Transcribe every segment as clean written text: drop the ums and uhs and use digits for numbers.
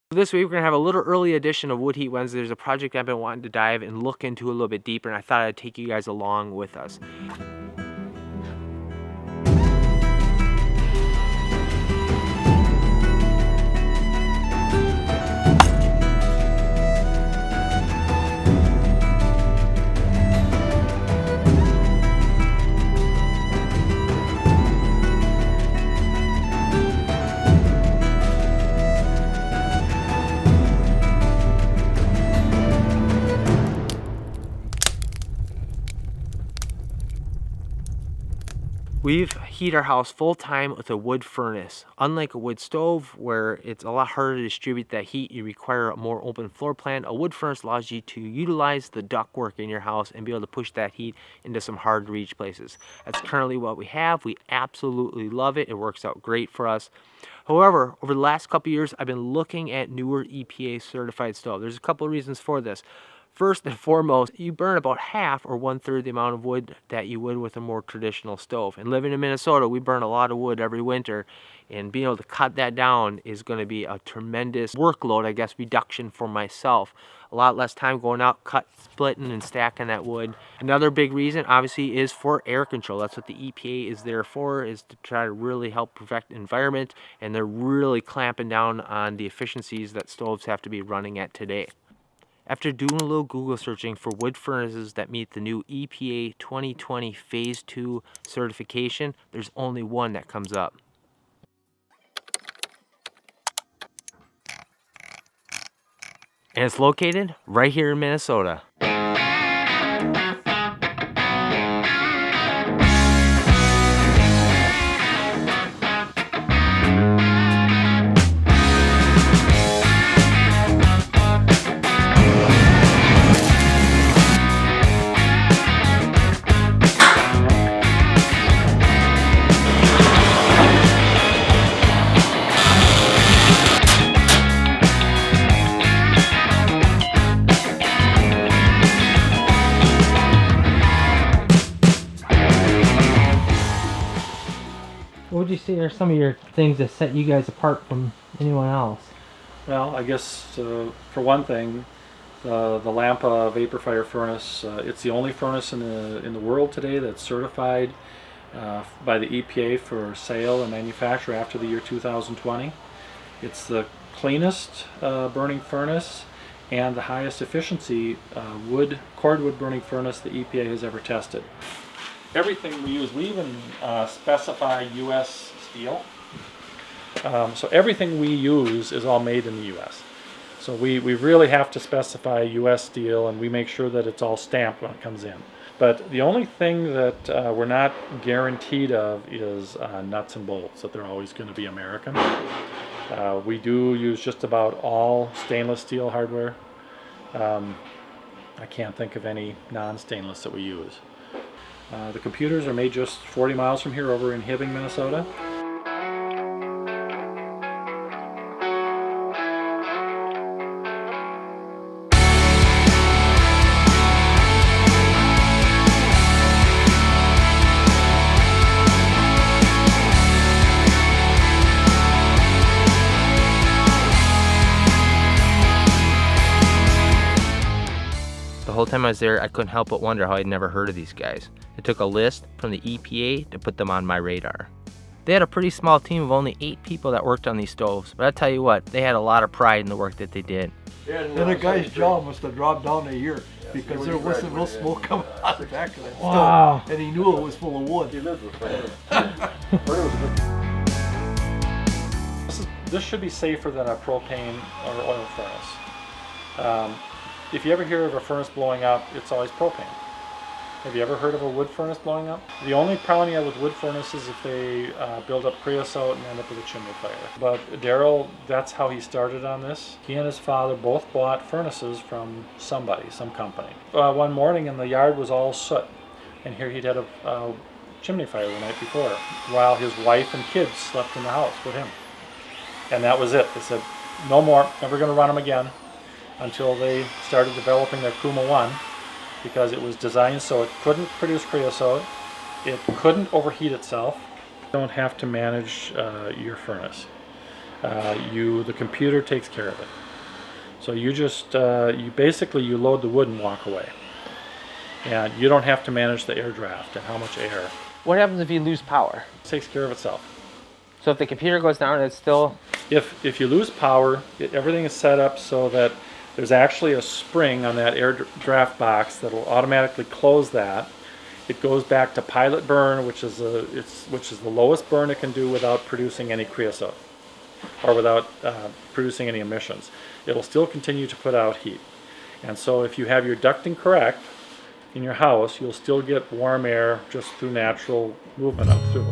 This week we're going to have a little early edition of Wood Heat Wednesday. There's a project I've been wanting to dive and look into a little bit deeper, and I thought I'd take you guys along with us. We've heated our house full time with a wood furnace. Unlike a wood stove where it's a lot harder to distribute that heat, you require a more open floor plan. A wood furnace allows you to utilize the ductwork in your house and be able to push that heat into some hard to reach places. That's currently what we have. We absolutely love it. It works out great for us. However, over the last couple years, I've been looking at newer EPA certified stoves. There's a couple of reasons for this. First and foremost, you burn about half or 1/3 the amount of wood that you would with a more traditional stove. And living in Minnesota, we burn a lot of wood every winter, and being able to cut that down is going to be a tremendous workload, I guess, reduction for myself. A lot less time going out, splitting and stacking that wood. Another big reason, obviously, is for air control. That's what the EPA is there for, is to try to really help protect the environment, and they're really clamping down on the efficiencies that stoves have to be running at today. After doing a little Google searching for wood furnaces that meet the new EPA 2020 Phase 2 certification, there's only one that comes up. And it's located right here in Minnesota. What would you say are some of your things that set you guys apart from anyone else? Well, I guess for one thing, the Lamppa vapor fire furnace. It's the only furnace in the world today that's certified by the EPA for sale and manufacture after the year 2020. It's the cleanest burning furnace and the highest efficiency cordwood burning furnace the EPA has ever tested. Everything we use, we even specify U.S. steel. So everything we use is all made in the U.S. So we really have to specify U.S. steel, and we make sure that it's all stamped when it comes in. But the only thing that we're not guaranteed of is nuts and bolts, that they're always going to be American. We do use just about all stainless steel hardware. I can't think of any non-stainless that we use. The computers are made just 40 miles from here over in Hibbing, Minnesota. The whole time I was there, I couldn't help but wonder how I'd never heard of these guys. It took a list from the EPA to put them on my radar. They had a pretty small team of only 8 people that worked on these stoves, but I tell you what, they had a lot of pride in the work that they did. And the guy's jaw must have dropped down a year because there wasn't no smoke coming out the back of that stove, and he knew it was full of wood. He lived with This should be safer than a propane or oil furnace. If you ever hear of a furnace blowing up, it's always propane. Have you ever heard of a wood furnace blowing up? The only problem you have with wood furnaces is if they build up creosote and end up with a chimney fire. But Daryl, that's how he started on this. He and his father both bought furnaces from somebody, some company. One morning, and the yard was all soot, and here he'd had a chimney fire the night before, while his wife and kids slept in the house with him. And that was it. They said, no more, never going to run them again, until they started developing their Kuuma 1, because it was designed so it couldn't produce creosote, it couldn't overheat itself. You don't have to manage your furnace. The computer takes care of it. So you just you load the wood and walk away, and you don't have to manage the air draft and how much air. What happens if you lose power? It takes care of itself. So if the computer goes down, it's still... If you lose power, everything is set up so that there's actually a spring on that air draft box that will automatically close that. It goes back to pilot burn, which is the lowest burn it can do without producing any creosote or without producing any emissions. It'll still continue to put out heat. And so if you have your ducting correct in your house, you'll still get warm air just through natural movement up through.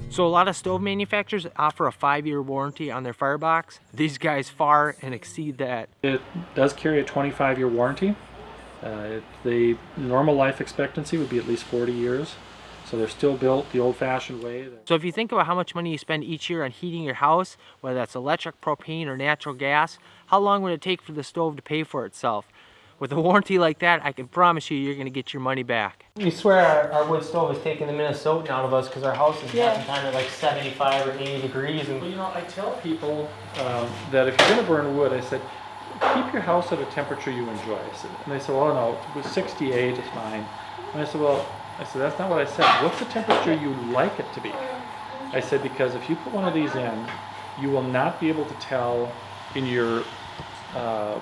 So a lot of stove manufacturers offer a 5-year warranty on their firebox. These guys far and exceed that. It does carry a 25-year warranty. The normal life expectancy would be at least 40 years. So they're still built the old-fashioned way. So if you think about how much money you spend each year on heating your house, whether that's electric, propane, or natural gas, how long would it take for the stove to pay for itself? With a warranty like that, I can promise you, you're going to get your money back. You swear our wood stove is taking the Minnesotan out of us because our house is kind of like 75 or 80 degrees. And well, you know, I tell people that if you're going to burn wood, I said, keep your house at a temperature you enjoy. And they said, well, no, with 68 is fine. And I said, well, that's not what I said. What's the temperature you like it to be? I said, because if you put one of these in, you will not be able to tell in your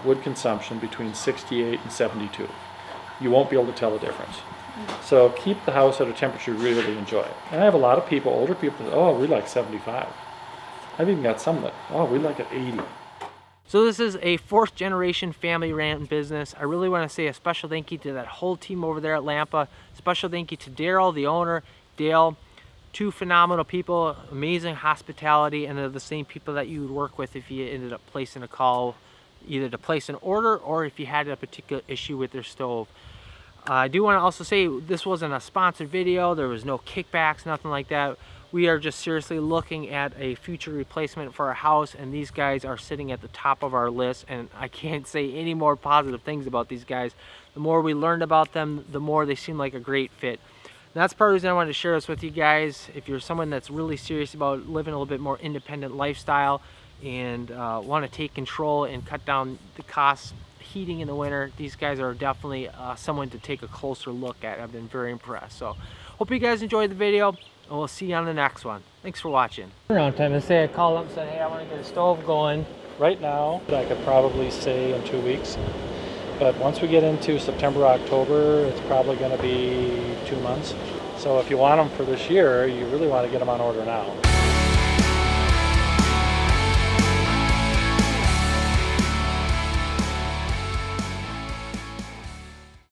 wood consumption between 68 and 72. You won't be able to tell the difference. So keep the house at a temperature you really enjoy. And I have a lot of people, older people, that, oh, we like 75. I've even got some that, oh, we like it 80. So this is a 4th generation family ran business. I really want to say a special thank you to that whole team over there at Lamppa. Special thank you to Daryl, the owner, Dale, 2 phenomenal people, amazing hospitality, and they're the same people that you would work with if you ended up placing a call, either to place an order or if you had a particular issue with their stove. I do want to also say this wasn't a sponsored video. There was no kickbacks, nothing like that. We are just seriously looking at a future replacement for our house, and these guys are sitting at the top of our list, and I can't say any more positive things about these guys. The more we learned about them, the more they seem like a great fit. And that's part of the reason I wanted to share this with you guys. If you're someone that's really serious about living a little bit more independent lifestyle and want to take control and cut down the costs heating in the winter, these guys are definitely someone to take a closer look at. I've been very impressed. So hope you guys enjoyed the video, and we'll see you on the next one. Thanks for watching. Around time, let's say I called up and said, hey, I want to get a stove going. Right now, I could probably say in 2 weeks. But once we get into September, October, it's probably going to be 2 months. So if you want them for this year, you really want to get them on order now.